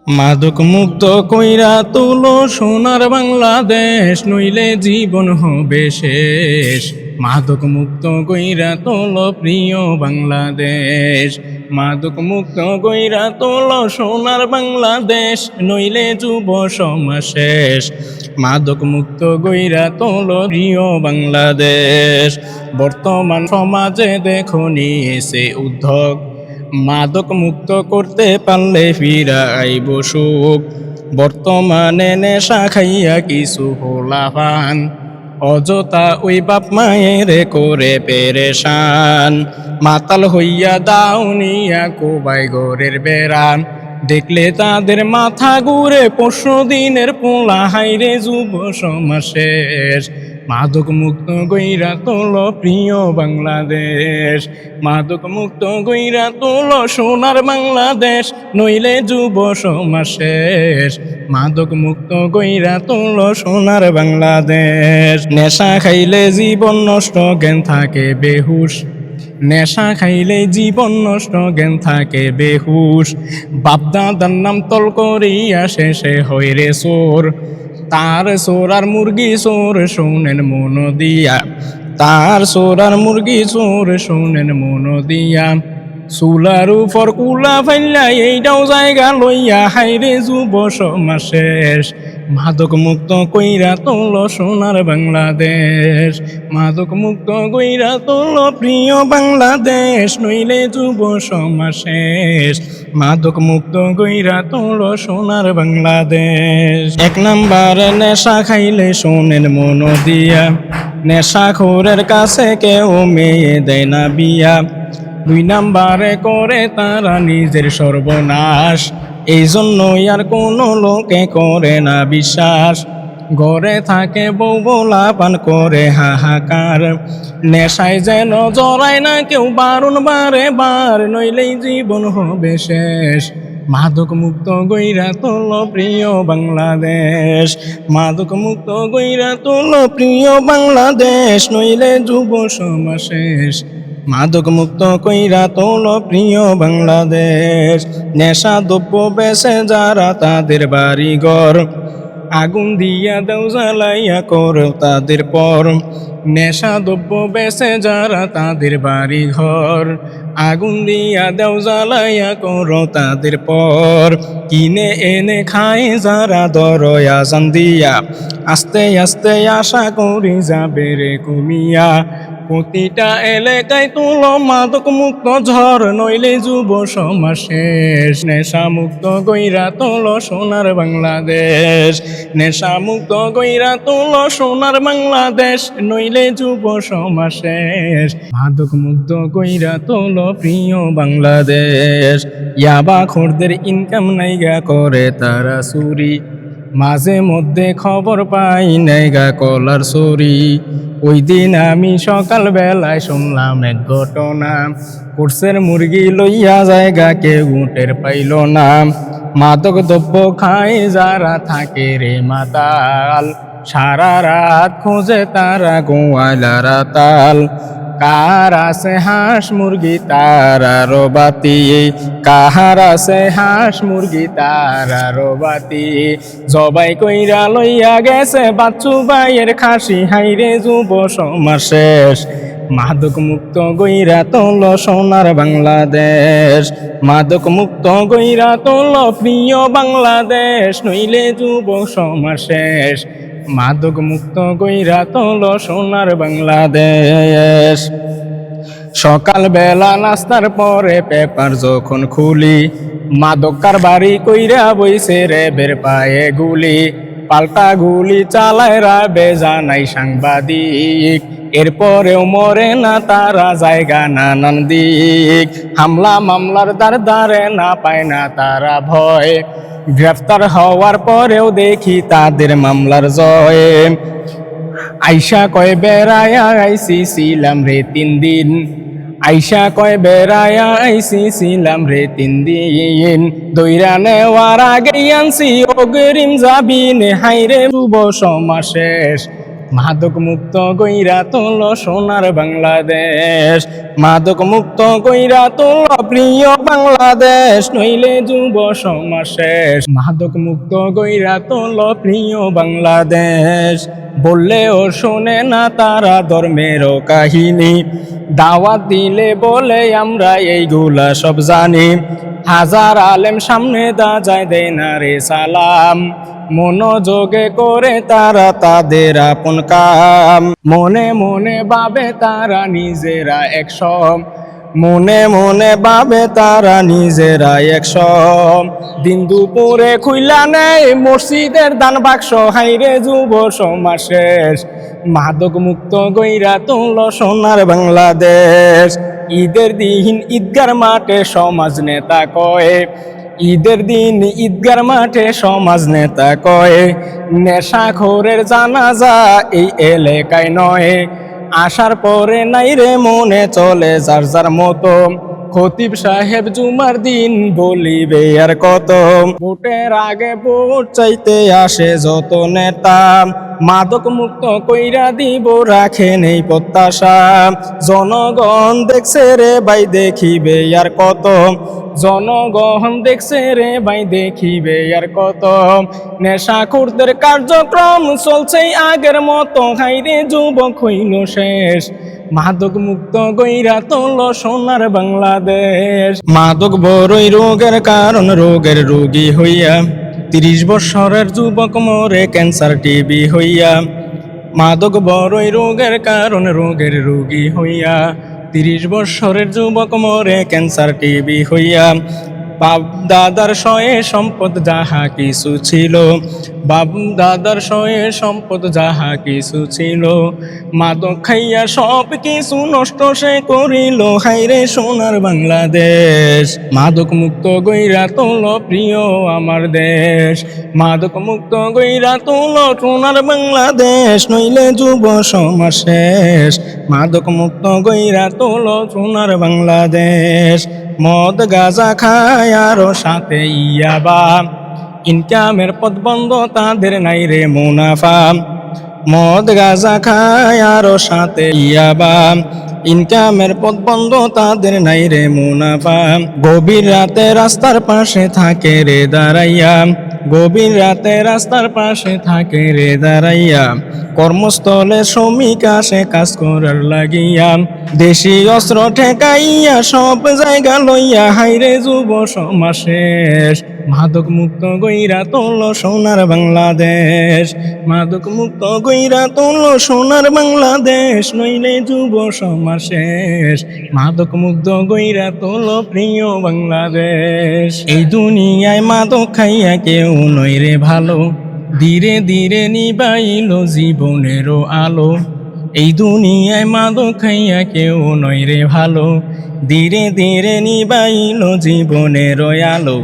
মাদক মুক্ত কইরা তুলো সোনার বাংলাদেশ, নইলে জীবন হবে শেষ। মাদক মুক্ত কইরা তোলো প্রিয় বাংলাদেশ, মাদক মুক্ত কইরা তোলো সোনার বাংলাদেশ, নইলে যুব সমাজ শেষ। মাদক মুক্ত কইরা তোলো প্রিয় বাংলাদেশ। বর্তমান সমাজে দেখো নিয়েছে উদ্যোগ, মাদক মুক্ত করতে পারলে ফিরা আইব সুখ। বর্তমানে নেশা খাইয়া কিছু হোলাপান, অযথা ওই বাপ মায়ের করে পেরেশান। মাতাল হইয়া দাউনিয়া কোবাই ঘরের বেড়ান, দেখলে তাদের মাথা ঘুরে পরশু দিনের পোলা, হাইরে যুব সমাজ শেষ। মাদক মুক্ত গইরা তোলো প্রিয় বাংলাদেশ, মাদক মুক্ত গইরা তোলো সোনার বাংলাদেশ, নইলে যুব সমাজ শেষ। মাদক মুক্ত গইরা তোলো সোনার বাংলাদেশ। নেশা খাইলে জীবন নষ্ট, জ্ঞান থাকে বেহুশ। নেশা খাইলে জীবন নষ্ট, জ্ঞান থাকে বেহুশ। বাপদাদার নাম তল করিয়া শেষে হয় রে চোর। তার চোর আর মুরগি চোর শোনেন মন দিয়া, তার চোর আর মুরগি চোর শোনেন মন দিয়া। চুলার উপর কুলা ফাইলা এইটাও জায়গা লইয়া, হাইরে যুব সমাজ শেষ। মাদক মুক্ত কইরা তোলো সোনার বাংলাদেশ, মাদক মুক্ত কইরা তোলো প্রিয় বাংলাদেশ, নইলে যুব সমাজ শেষ। মাদক মুক্ত কইরা তোলো সোনার বাংলাদেশ। এক নাম্বারে নেশা খাইলে শোনেন মন দিয়া, নেশাখোরের কাছে কেউ মেয়ে দেয় না বিয়া। দুই নাম্বারে করে তারা নিজের সর্বনাশ, এই জন্যই আর কোনো লোকে করে না বিশ্বাস। ঘরে থাকে বউ বোলা পান করে হাহাকার, নেশায় যেন জড়ায় না কেউ বারণ বারে বার, নইলেই জীবন হবে শেষ। মাদক মুক্ত গইরা তোলো প্রিয় বাংলাদেশ, মাদক মুক্ত গইরা তোলো প্রিয় বাংলাদেশ, নইলে যুব সমাজ শেষ। মাদক মুক্ত কইরা তোলো প্রিয় বাংলাদেশ। নেশা দ্রব্য বেচে যারা তাদের বাড়ি ঘর, আগুন দিয়া দাও জ্বালাইয়া করো তাদের পর। নেশা দ্রব্য বেচে যারা তাদের বাড়ি ঘর, আগুন দিয়া দাও জ্বালাইয়া করো তাদের পর। কিনে এনে খায় যারা দরয়া জান দিয়া, আস্তে আস্তে আশা করি যাবে রে কমিয়া। প্রতিটা এলাকায় তুলো মাদক মুক্ত ঝড়, নইলে যুব সমাজ শেষ। নেশা মুক্ত গইরা তোলো সোনার বাংলাদেশ, নেশা মুক্ত গইরা তোলো সোনার বাংলাদেশ, নইলে যুব সমাজ শেষ। মাদক মুক্ত গইরা তোলো প্রিয় বাংলাদেশ। ইয়াবা খোরদের ইনকাম নাইগা করে তারা চুরি, মাঝে মধ্যে খবর পাই নাইগা কলার চুরি। ওই দিন আমি সকাল বেলায় শুনলাম এক ঘটনা, কোর্সের মুরগি লইয়া জায়গা কেউ টের পাইল না। মাদক দ্রব্য খায় যারা থাকে রে মাতাল, সারা রাত খোঁজে তারা গোয়ালারা তাল। কার আছে হাঁস মুরগি তারারও বাতি, কাহার আছে হাঁস মুরগি তারারও বাতি। জবাই কইরা লইয়া গেছে বাচ্চু ভাইয়ের খাসি, হাইরে যুব সমাজ শেষ। মাদক মুক্ত গইরা তোলো সোনার বাংলাদেশ, মাদক মুক্ত গইরা তোলো প্রিয় বাংলাদেশ, নইলে যুব সমাজ শেষ। মাদক মুক্ত গইরা তোলো সোনার বাংলাদেশ। সকাল বেলা নাস্তার পরে পেপার যখন খুলি, মাদক কারবারি কইরা বইছে রেবের পায়ে গুলি। পাল্টা গুলি চালায় রাবে জানাই সাংবাদিক, এরপরেও মরে না তারা জায়গা নানান দিক। হামলা মামলার দ্বার দ্বারে না পায় না তারা ভয়, গ্রেফতার হওয়ার পরেও দেখি তাদের মামলার জয়। আইসা কয় বেড়ায়া আইসি ছিলাম রে 3 দিন, আইসা কয় বেড়ায়া আইসি ছিলাম রে 3 দিন। দইরা নেওয়ার আগে আনছি অগ্রিম জামিন, হাইরে যুব সমাজ শেষ। মাদক মুক্ত কইরা তোলো সোনার বাংলাদেশ, মাদক মুক্ত কইরা তোলো প্রিয় বাংলাদেশ, নইলে যুব সমাজ শেষ। মাদক মুক্ত কইরা তোলো প্রিয় বাংলাদেশ, বললেও শোনে না তারা ধর্মেরও কাহিনী, দাওয়াত দিলে বলে আমরা এইগুলা সব জানি, হাজার আলেম সামনে যায় দেয় না রে সালাম, মনোযোগে করে তারা তাদের আপন কাম, মনে মনে ভাবে তারা নিজেরা একশো, মনে মনে ভাবে তারা নিজেরা একশো, দিন দুপুরে খুইলা নেই মসজিদের দান বাক্স, হাইরে যুব সমাজ শেষ। মাদক মুক্ত গইরা তোলো সোনার বাংলাদেশ, ঈদের দিন ঈদগার মাঠে সমাজ নেতা কয়, ঈদের দিন ঈদগার মাঠে সমাজ নেতা কয়, নেশাখোরের জানাজা এই এলাকায় নয়, আসার পরে নাই রে মনে চলে যার যার মতো, খতিব সাহেব জুমার দিন বলিবে আর কত, ভোটের আগে ভোট চাইতে আসে যত নেতা, মাদক মুক্ত কইরা দিব রাখে নেই প্রত্যাশা, জনগণ দেখছে রে ভাই দেখিবে আর কত, জনগণ দেখছে রে ভাই দেখিবে আর কত, নেশাখোরদের কার্যক্রম চলছে আগের মতো, হাইরে যুবক হইল শেষ। মাদক মুক্ত গইরা তোলো সোনার বাংলাদেশ, মাদক বড়ই রোগের কারণ, রোগের রোগী হইয়া 30 বছরের যুবক মরে ক্যান্সার টিবি হইয়া, মাদক বড়ই রোগের কারণ, রোগের রোগী হইয়া 30 বছরের যুবক মরে ক্যান্সার টিবি হইয়া, বাপ দাদার শয়ে সম্পদ যাহা কিছু ছিল, বাপ দাদার শয়ে সম্পদ যাহা কিছু ছিল, মাদক খাইয়া সব কিছু নষ্ট সে করিল, হাইরে সোনার বাংলাদেশ। মাদক মুক্ত গইরা তোলো প্রিয় আমার দেশ, মাদক মুক্ত গইরা তোলো সোনার বাংলাদেশ, নইলে যুব সমাজ শেষ। মাদক মুক্ত গইরা তোলো সোনার বাংলাদেশ, মদ গাঁজা খায় আরো সাথে ইয়াবা, ইনকামের পথ বন্ধ তাদের নাই রে মুনাফা, মদ গাঁজা খায় আরো সাথে ইয়াবা, ইনকামের পথ বন্ধ তাদের নাই রে মুনাফা, গভীর রাতে রাস্তার পাশে থাকে রে দাঁড়াইয়া, গভীর রাতে রাস্তার পাশে থাকে রে দাঁড়াইয়া, কর্মস্থলে শ্রমিক আসে কাজ করার লাগিয়া, দেশি অস্ত্র ঠেকাইয়া সব জায়গা লইয়া, হাইরে যুব সমাজ শেষ। মাদক মুক্ত গইরা তোলো সোনার বাংলাদেশ, মাদক মুক্ত গইরা তোলো সোনার বাংলাদেশ, নইলে যুব সমাজ শেষ। মাদক মুক্ত গইরা তোলো প্রিয় বাংলাদেশ, এই দুনিয়ায় মাদক খাইয়া কেউ নই রে ভালো, ধীরে ধীরে নিবাইল জীবনেরও আলো, এই দুনিয়ায় মাদক খাইয়া কেউ নই রে ভালো, ধীরে ধীরে নিবাইল জীবনেরও আলো,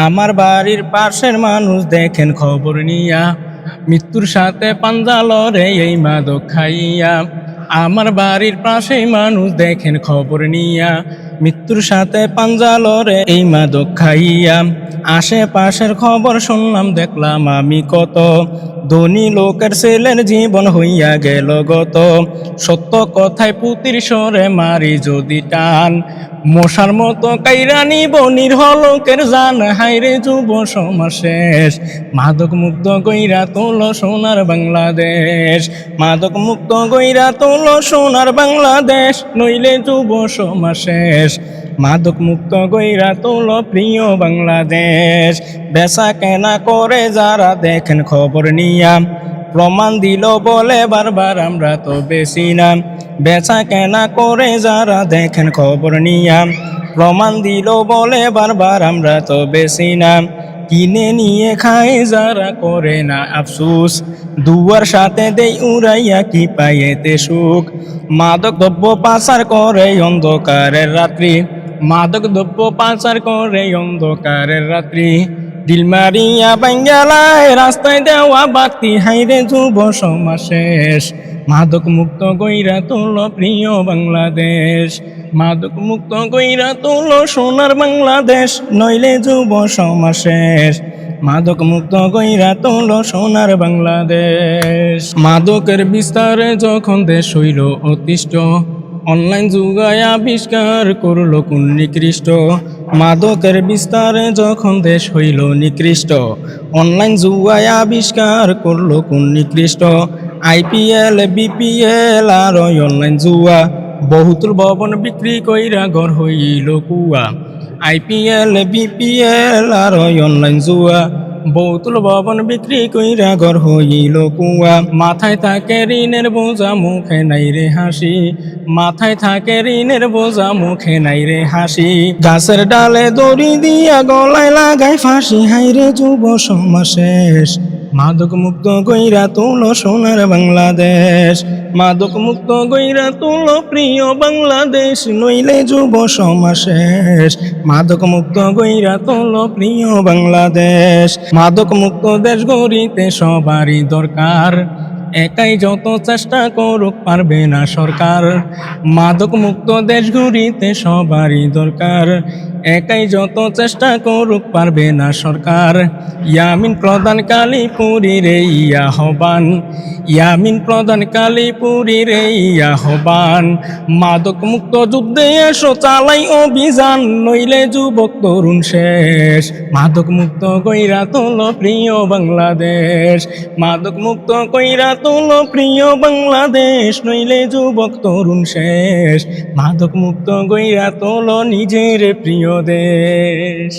আমার বাড়ির পাশের মানুষ দেখেন খবর নিয়া, মৃত্যুর সাথে পাঞ্জা লড়ে এই মাদক খাইয়া, আমার বাড়ির পাশে মানুষ দেখেন খবর নিয়া, মৃত্যুর সাথে পাঞ্জা লড়ে এই মাদক খাইয়া, আশেপাশের খবর শুনলাম দেখলাম আমি কত, ধনী লোকের ছেলের জীবন হইয়া গেল গত, সত্য কথায় পুতির সরে মারি যদি টান, মশার মতো কাইরা নিব নির্হলোকের জান, হাইরে যুব সমাজ শেষ। মাদক মুক্ত গইরা তোলো সোনার বাংলাদেশ, মাদক মুক্ত গইরা তোলো সোনার বাংলাদেশ, নইলে যুব সমাজ শেষ। মাদক মুক্ত গইরা তোলো প্রিয় বাংলাদেশ, বেচা কেনা করে যারা দেখেন খবর নিয়া, প্রমাণ দিল বলে বারবার আমরা তো বেশি না, বেচা কেনা করে যারা দেখেন খবর নিয়া, প্রমাণ দিল বলে বারবার আমরা তো বেশি না, কিনে নিয়ে খায় যারা করে না আফসুস, দুয়ার সাথে দেই উড়াইয়া কি পাইতে সুখ, মাদক দ্রব্য পাচার করে অন্ধকারের রাত্রি, মাদক দ্রব্য পাচার করে অন্ধকারের রাত্রি, দিল মারিয়া বাঙ্গালায় রাস্তায় দেওয়া বাতি, হাইরে যুব সমাজ শেষ। মাদক মুক্ত কইরা তোলো প্রিয় বাংলাদেশ, মাদক মুক্ত কইরা তোলো সোনার বাংলাদেশ, নইলে যুব সমাজ শেষ। মাদক মুক্ত কইরা তোলো সোনার বাংলাদেশ। মাদকের বিস্তারে যখন দেশ হইল অতিষ্ঠ, অনলাইন যুগায় আবিষ্কার করলো কোন নিকৃষ্ট। মাদকের বিস্তারে যখন দেশ হইল নিকৃষ্ট, অনলাইন যুগায় আবিষ্কার করলো কোন নিকৃষ্ট। IPL BPL আর অনলাইন জুয়া, বহুতল ভবন বিক্রি কইরা ঘর হইল কুয়া। IPL BPL আর অনলাইন জুয়া, বহুতল ভবন বিক্রি কইরা ঘর হইল কুয়া। মাথায় থাকে ঋণের বোঝা, মুখে নাই রে হাসি, মাথায় থাকে ঋণের বোঝা, মুখে নাই রে হাসি। গাছের ডালে দড়ি দিয়া গলায় লাগায় ফাঁসি, হাইরে যুব সমাজ শেষ। মাদক মুক্ত কইরা তোলো সোনার বাংলাদেশ, মাদক মুক্ত কইরা তোলো প্রিয় বাংলাদেশ, নইলে যুব সমাজ শেষ। মাদক মুক্ত কইরা তোলো প্রিয় বাংলাদেশ। মাদক মুক্ত দেশ গড়িতে সবারই দরকার, একাই যত চেষ্টা করুক পারবে না সরকার। মাদক মুক্ত দেশ গড়িতে সবারই দরকার, একাই যত চেষ্টা করুক পারবে না সরকার। ইয়ামিন প্রধান কালীপুরীর এই আহ্বান, ইয়ামিন প্রধান কালীপুরীর এই আহ্বান। মাদক মুক্ত যুদ্ধে এসো চালাই অভিযান, নইলে যুবক তরুণ শেষ। মাদক মুক্ত কইরা তোলো প্রিয় বাংলাদেশ, মাদক মুক্ত কইরা তোলো প্রিয় বাংলাদেশ, নইলে যুবক তরুণ শেষ। মাদক মুক্ত কইরা তোলো নিজের প্রিয় দেশ।